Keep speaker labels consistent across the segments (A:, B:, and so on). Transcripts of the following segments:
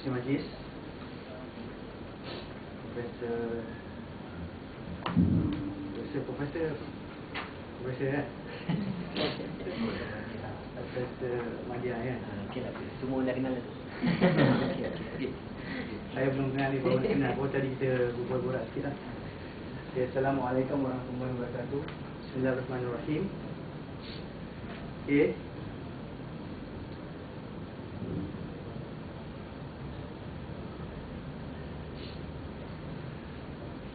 A: Kursi Majlis, Profesor kan? Profesor Madia kan?
B: Okey lah, semua dah kenal.
A: Saya belum kenal ni, baru kenal. Baru tadi kita berbual-bual sikit lah. Okay, Assalamualaikum warahmatullahi wabarakatuh. Bismillahirrahmanirrahim. Okay.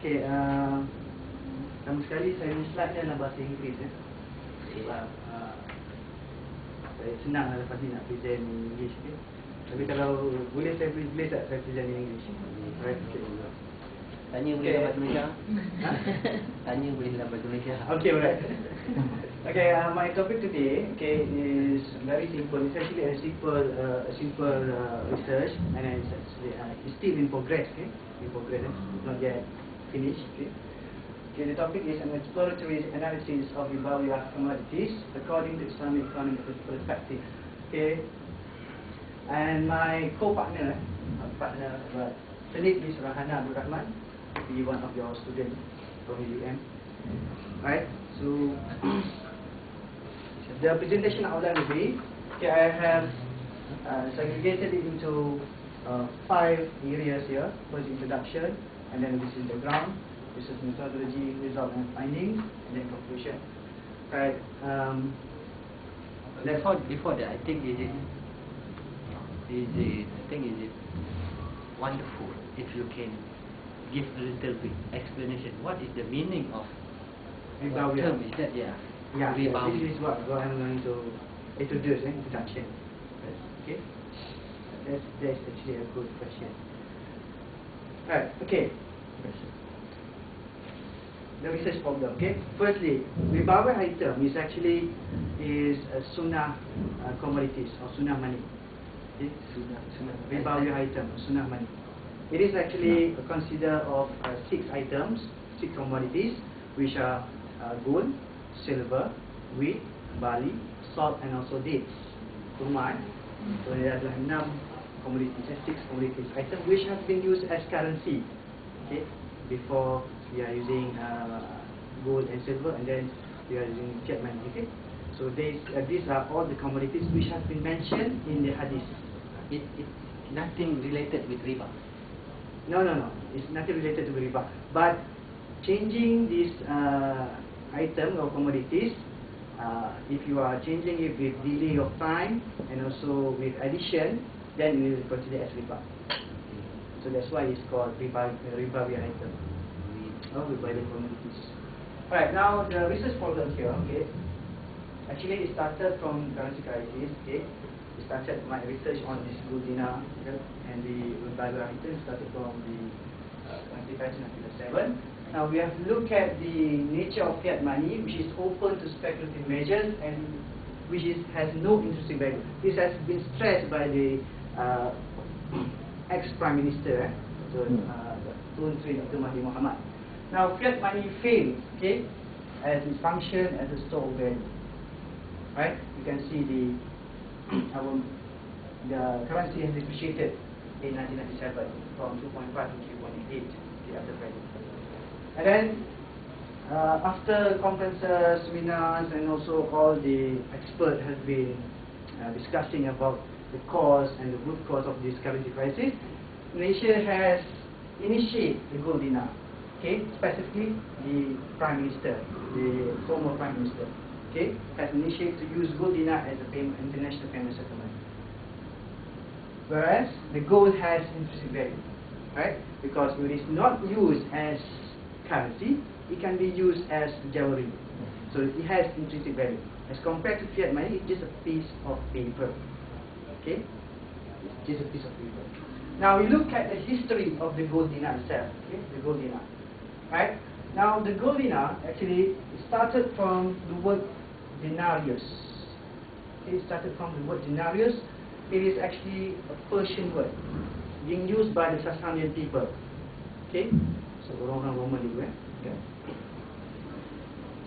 A: Okay, pertama sekali saya ni slide dalam bahasa Inggeris ya. Sebab saya senang lah lepas ni nak present English okay? Tapi kalau boleh saya boleh tak saya present English? Alright, okay.
B: Tanya boleh dalam bahasa Malaysia. Tanya boleh dalam bahasa Malaysia.
A: Okay, alright. Okay, my topic today is very simple. It's actually a simple research, and it's actually it's still in progress. Okay, in progress, not yet finished. Okay, the topic is an exploratory analysis of the value of commodities according to Islamic economic perspective. Okay, and my co-partner, Salib is Rahana Abdul Rahman, be one of your students from UM. Right, so the presentation outline will be, okay, I have segregated it into 5 areas here. First, introduction, and then this is the ground, this is methodology, result and findings, and then conclusion. Right.
B: Before that, I think is it wonderful if you can give a little bit explanation. What is the meaning of what term is that? Yeah.
A: Yeah, this is what I'm going to introduce, introduction. Okay, that's actually a good question. Right, okay. The research problem. Okay, firstly, ribawi item is actually a sunnah commodities or sunnah money. Okay? Ribawi item, sunnah money. It is actually a consider of 6 items, 6 commodities, which are gold, silver, wheat, barley, salt, and also dates. Kurma. So there are 6 commodities items which have been used as currency. Okay, before we are using gold and silver, and then we are using fiat money. Okay, so these are all the commodities which have been mentioned in the hadith.
B: It's nothing related with riba.
A: No, it's nothing related to riba. But changing this item or commodities, if you are changing it with delay of time and also with addition, then we will consider as riba. So that's why it's called ribawi item. Ribawi commodities. Alright, now the research problem here. Okay, actually it started from currency crisis. Okay, it started my research on this gold dinar, okay? And the ribawi item started from the currency crisis in 1997. Now we have to look at the nature of fiat money, which is open to speculative measures and which has no intrinsic value. This has been stressed by the ex-Prime Minister, Tun Sri Dr. Mahathir Mohamad. Now fiat money failed, okay, as its function as a store of value. Right? You can see the currency has depreciated in 1997 from 2.5 to 3.8 after value. And then after conferences, seminars, and also all the experts have been discussing about the cause and the root cause of this currency crisis, Malaysia has initiated the gold dinar. Okay, specifically the Prime Minister, the former Prime Minister, okay, has initiated to use gold dinar as a international payment settlement. Whereas the gold has intrinsic value, right? Because it is not used as currency, it can be used as jewelry. So it has intrinsic value. As compared to fiat money, it's just a piece of paper. Okay? It's just a piece of paper. Now we look at the history of the gold dinar itself. Okay? The gold dinar. Right? Now the gold dinar actually started from the word denarius. Okay? It started from the word denarius. It is actually a Persian word being used by the Sasanian people. Okay? So orang-orang Roman dulu okay.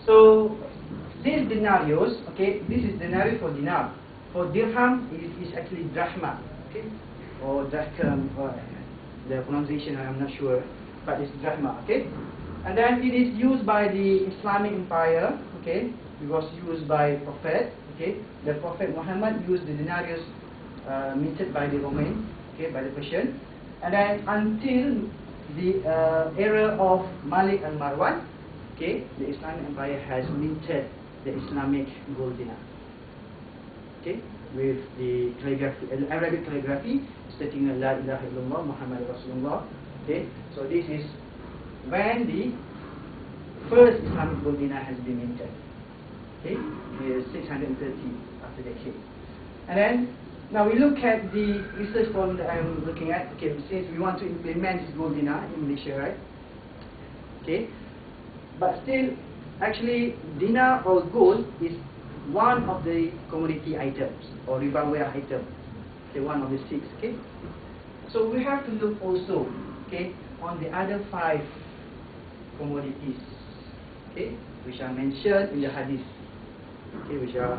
A: So this denarius, okay, this is denarius for dinar. For dirham, it is actually drachma. Okay, or drachm, the pronunciation I'm not sure, but it's drachma, okay? And then it is used by the Islamic Empire, okay? It was used by Prophet, okay? The Prophet Muhammad used the denarius minted by the Roman, okay, by the Persian. And then until the era of Malik and Marwan, okay, the Islamic Empire has minted the Islamic gold dinar, okay, with the calligraphy, Arabic calligraphy, stating La ilaha illallah Muhammad Rasulullah. Okay, so this is when the first Islamic gold dinar has been minted. Okay, is 630 after the hijrah. And then now we look at the research problem that I'm looking at. Okay, since we want to implement this gold dinar in Malaysia, right? Okay, but still, actually, dinar or gold is one of the commodity items or ribawiyah item. Okay, one of the 6. Okay, so we have to look also, okay, on the other 5 commodities, okay, which are mentioned in the hadith, okay, which are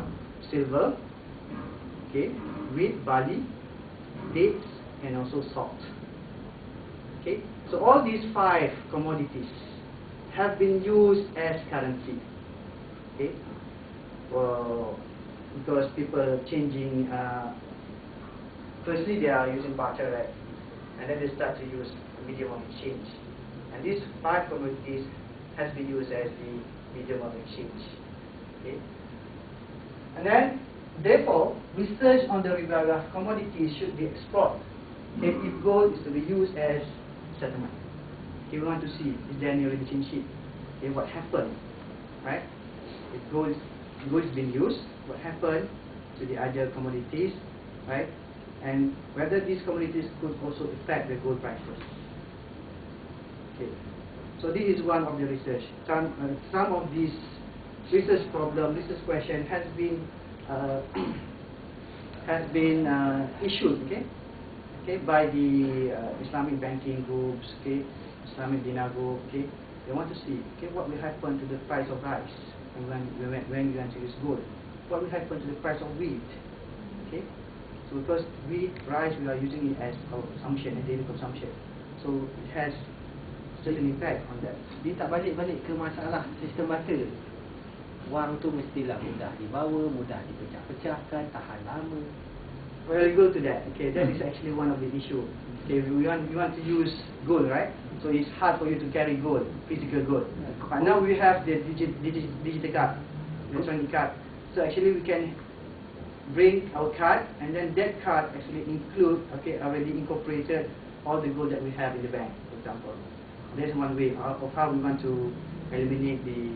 A: silver, okay, wheat, barley, dates, and also salt. Okay, so all these 5 commodities have been used as currency. Okay, because people changing. Firstly, they are using barter, right? And then they start to use a medium of exchange. And these 5 commodities has been used as the medium of exchange. Okay, and then therefore, research on the ribawiyah commodities should be explored. Okay, if gold is to be used as settlement. Okay, we want to see, is there any relationship? Okay, what happened, right? If gold is being used, what happened to the other commodities, right? And whether these commodities could also affect the gold prices. Okay, so this is one of the research. Some of these research question has been issued, okay, by the Islamic banking groups, okay, Islamic dinar group, okay. They want to see, okay, what will happen to the price of rice when we want to use gold. What will happen to the price of wheat, okay? So because wheat, rice, we are using it as our consumption, and daily consumption. So it has certain impact on that.
B: Dia tak balik-balik ke masalah sistem barter. Wang tu mestilah mudah dibawa, mudah dipecah-pecahkan, tahan lama.
A: Well, we go to that. Okay, that is actually one of the issue. Okay, we want to use gold, right? So it's hard for you to carry gold, physical gold. But now we have the digital card, electronic card. So actually we can bring our card, and then that card actually include, okay, already incorporated all the gold that we have in the bank, for example. That's one way of how we want to eliminate the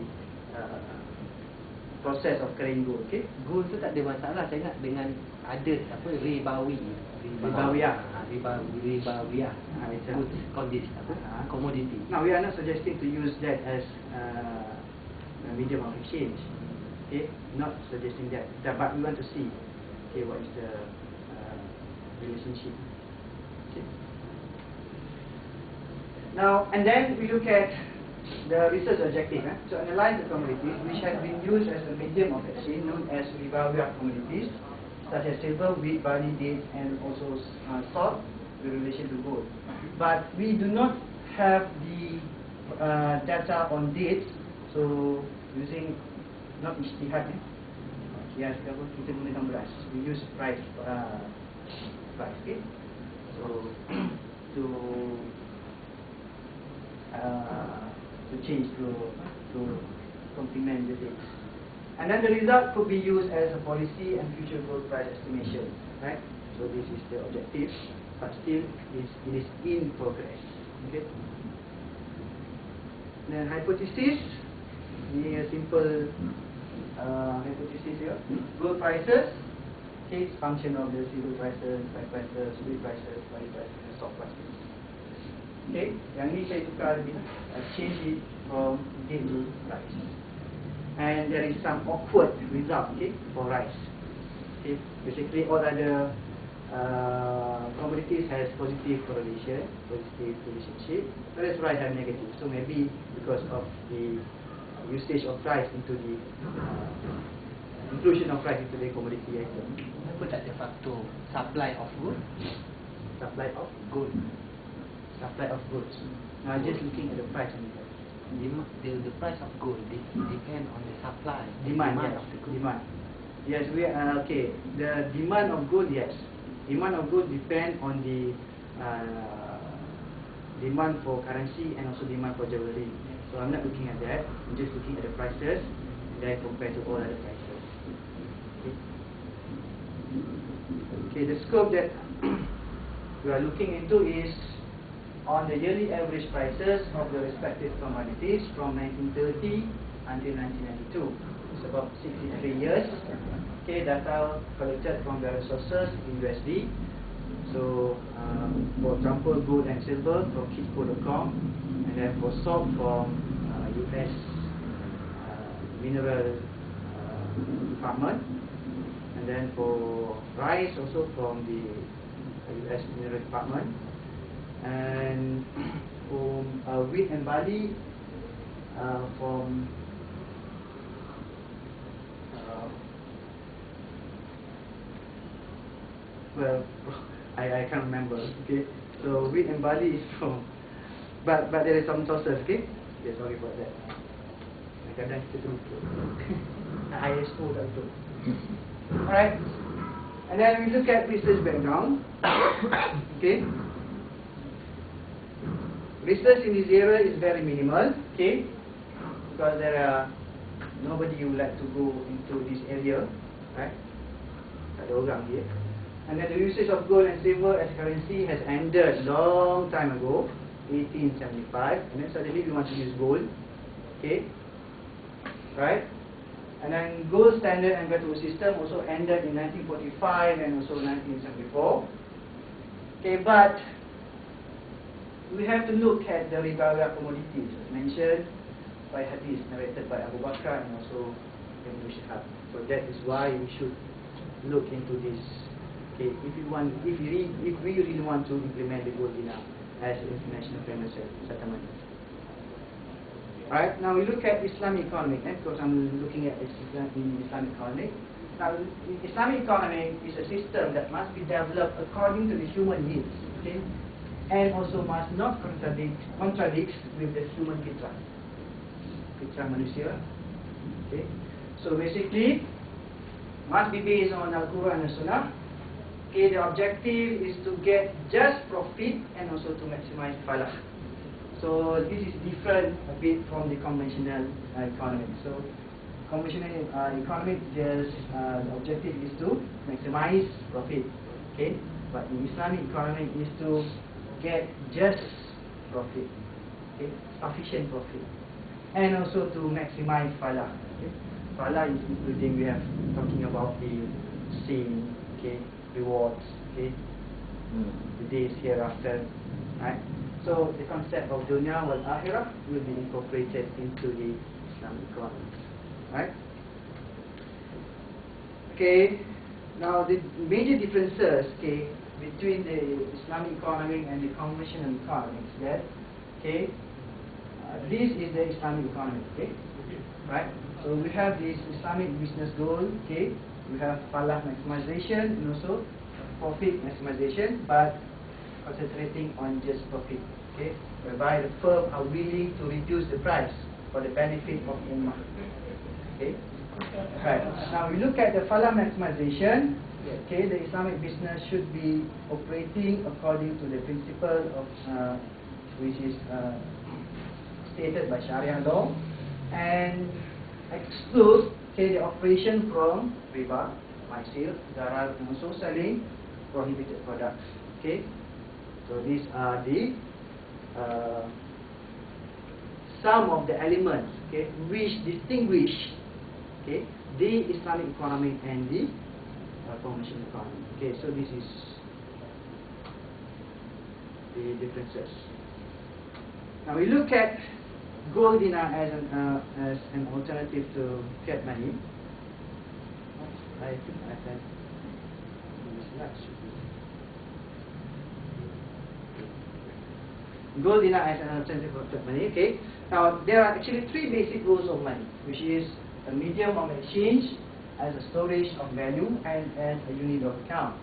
A: process of carrying gold. Okay,
B: gold tu tak ada masalah. Saya ingat dengan ada apa ribawiyah. Commodity.
A: Now we are not suggesting to use that as a medium of exchange. Okay, not suggesting that, but we want to see, okay, what is the relationship. Okay. Now, and then we look at the research objective, to analyze the commodities which have been used as a medium of exchange known as ribawiyah commodities, such as silver, wheat, barley, dates, and also salt in relation to gold. But we do not have the data on dates, so using not ijtihad, kias ke apa, kita gunakan beras. We use price, okay. So to change to complement the dates. And then the result could be used as a policy and future gold price estimation, right? So this is the objective, but still it is in progress. Okay. Then hypothesis, ini a simple hypothesis here. Gold prices, okay, is function of the silver prices, price prices, wheat prices, barley prices, and stock prices. Okay, yang ni saya tukar lebih, change it from date to price. And there is some awkward result, okay, for rice. Okay, basically all other commodities has positive correlation, positive relationship, whereas rice have negative. So maybe because of the usage of rice into the inclusion of rice into the commodity item.
B: Kenapa tak ada faktor supply of gold?
A: Supply of
B: gold.
A: supply of goods. Now just looking at the price only.
B: The price of gold depend on the supply.
A: Demand, yes.
B: of the gold.
A: Demand. Yes, we are okay. The demand of gold, yes. Demand of gold depend on the demand for currency and also demand for jewelry. So I'm not looking at that. I'm just looking at the prices and then compare to all other prices. Okay, the scope that we are looking into is on the yearly average prices of the respective commodities from 1930 until 1992. It's about 63 years. Okay, data collected from various sources in USD. So, for example, gold and silver from kitco.com, and then for salt from US Mineral Department, and then for rice also from the US Mineral Department, and for wheat and barley from well, I can't remember. Okay, so wheat and barley is from, but there is some sources. Okay, yeah, sorry for that. Kadang kita terlupa. ISO tak betul. Alright, and then we look at business background. Okay, business in this area is very minimal. Okay, because there are nobody who like to go into this area, right? Tak ada orang dia. And then the usage of gold and silver as currency has ended long time ago, 1875. And then suddenly we want to use gold. Okay, right? And then gold standard and value system also ended in 1945 and also 1974. Okay, but we have to look at the riba commodities as mentioned by hadith narrated by Abu Bakr and also Ibn Shihab. So that is why we should look into this. Okay, if we really want to implement the gold dinar as international payment settlement. Alright, now we look at Islamic economy, because I'm looking at Islamic economy. Now, Islamic economy is a system that must be developed according to the human needs, okay, and also must not contradict with the human fitrah manusia. Okay, so basically, must be based on Al-Quran and Sunnah. Okay, the objective is to get just profit and also to maximize falah. So this is different a bit from the conventional economy. So conventional economy, just the objective is to maximize profit. Okay, but in Islamic economy is to get just profit. Okay, sufficient profit, and also to maximize falah. Okay, falah is including we have talking about the sin. Okay, rewards, okay, the days hereafter, right? So the concept of dunya wal akhirah will be incorporated into the Islamic economy, right? Okay, now the major differences, okay, between the Islamic economy and the conventional economy is that, okay, this is the Islamic economy, okay, right? So we have this Islamic business goal, okay. We have falah maximization and also profit maximization, but concentrating on just profit, okay, whereby the firm are willing to reduce the price for the benefit of ummah. Okay, right. Now we look at the falah maximization. Okay, the Islamic business should be operating according to the principle of which is stated by Sharia law, and exclude, okay, the operation from riba, maisir, darar, and also selling prohibited products. Okay, so these are the some of the elements, okay, which distinguish, okay, the Islamic economy and the conventional economy. Okay, so this is the differences. Now we look at gold dinar as an alternative to fiat money. I think I can. Gold dinar as an alternative to fiat money. Okay. Now there are actually three basic rules of money, which is a medium of exchange, as a storage of value, and as a unit of account.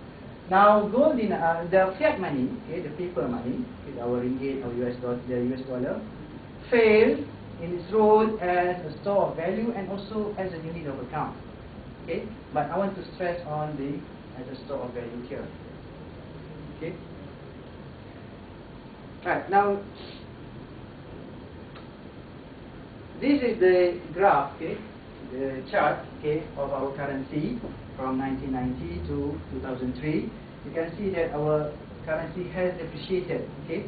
A: Now, gold in the fiat money, okay, the paper money, okay, our ringgit, our US dollar, the US dollar, failed in its role as a store of value and also as a unit of account. Okay, but I want to stress on the as a store of value here. Okay. Right, now this is the graph, okay, the chart, okay, of our currency from 1990 to 2003. You can see that our currency has depreciated, okay,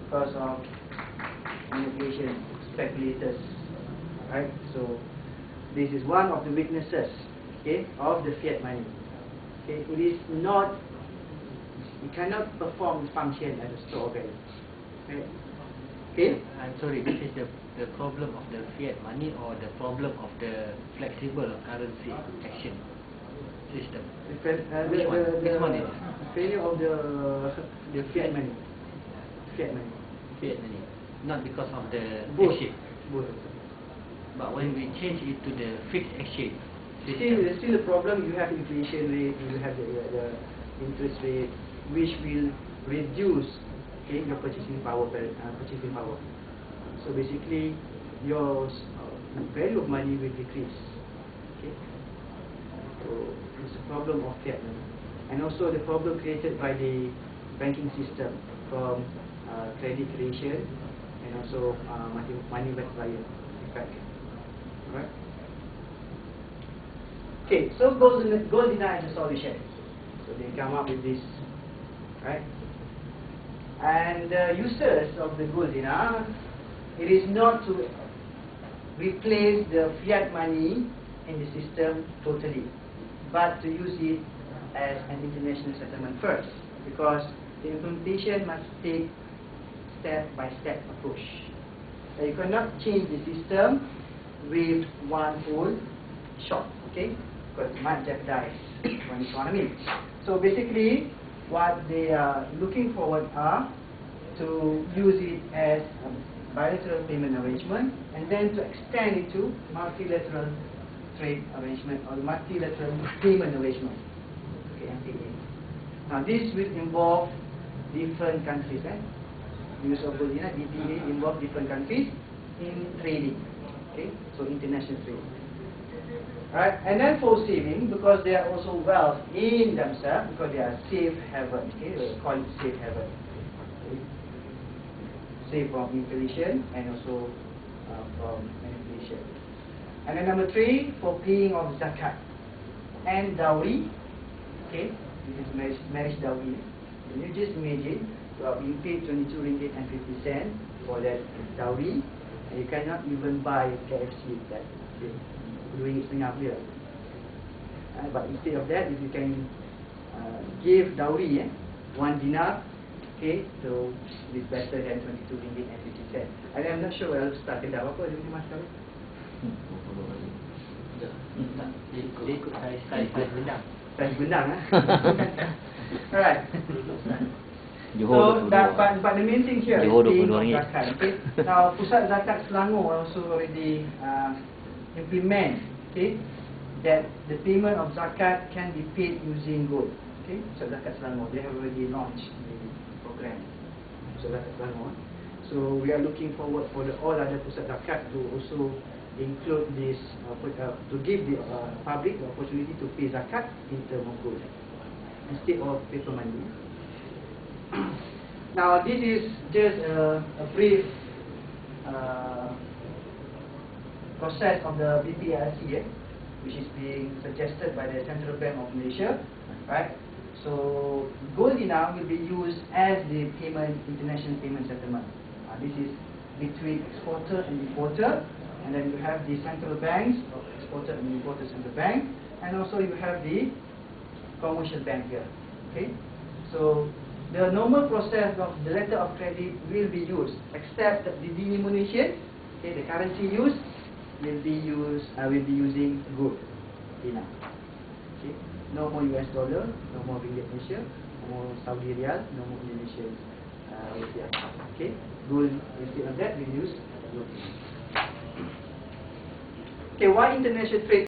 A: because of manipulation, speculators, right? So this is one of the weaknesses, okay, of the fiat money. Okay, it is not, it cannot perform its function as a store of value. Okay.
B: I'm sorry, this is the problem of the fiat money or the problem of the flexible currency action system? Which one is it?
A: Failure of the fiat money. Fiat money.
B: Fiat money. Not because of the
A: Both.
B: exchange.
A: Both.
B: But when we change it to the fixed exchange system,
A: Still the problem, you have inflation rate, you have the interest rate, which will reduce, okay, your purchasing power. So basically, your value of money will decrease. Okay. So it's a problem of fiat money, and also the problem created by the banking system from credit creation and also money multiplier effect. Alright. Okay, so gold dinar is a solution. So they come up with this, right? And the uses of the gold dinar, it is not to replace the fiat money in the system totally, but to use it as an international settlement first, because the implementation must take step-by-step approach. So you cannot change the system with one whole shot, okay? Because it might jeopardize one economy. So basically, what they are looking forward are to use it as a bilateral payment arrangement and then to extend it to multilateral trade arrangement or multilateral payment arrangement. Okay, MPA. Now this will involve different countries. Use of gold dinar, DPA, involve different countries in trading. Okay, so international trade. Right, and then for saving, because they are also wealth in themselves, because they are safe haven. Okay, we call it safe haven. Okay. Safe from inflation and also from manipulation. And then number 3, for paying of zakat and dowry. Okay, this is marriage dowry. And you just imagine, you pay 22 ringgit and 50 cents for that dowry, and you cannot even buy KFC with that. Okay. Doing it setengah dia. But instead of that, if you can give dowry, 1 dinar, okay, so it's better than 22 ringgit and 50 cents. And I'm not sure whether start kedai apa dia punya mas kahwin.
B: dia ikut saiz benang.
A: Saiz benang. Alright.
C: Johor
A: So, but the main thing here is paying of zakat. Okay? Now, Pusat Zakat Selangor also already implement, okay, that the payment of zakat can be paid using gold. Okay, Pusat Zakat Selangor, they have already launched the program. Pusat Zakat Selangor. So we are looking forward for all other Pusat Zakat to also include this, to give the public the opportunity to pay zakat in terms of gold instead of paper money. Now this is just a brief process of the BPRC, which is being suggested by the Central Bank of Malaysia, right? So gold dinar will be used as the international payment settlement. This is between exporter and importer, and then you have the central banks of exporter and importer central bank, and also you have the commercial bank here. Okay, so the normal process of the letter of credit will be used, except that the denomination, okay, the currency used will be using gold dinar. Okay, no more US dollar, no more ringgit Malaysia, no more Saudi Riyal, no more Indonesian rupiah. Okay, gold instead of that we use gold. Okay, why international trade?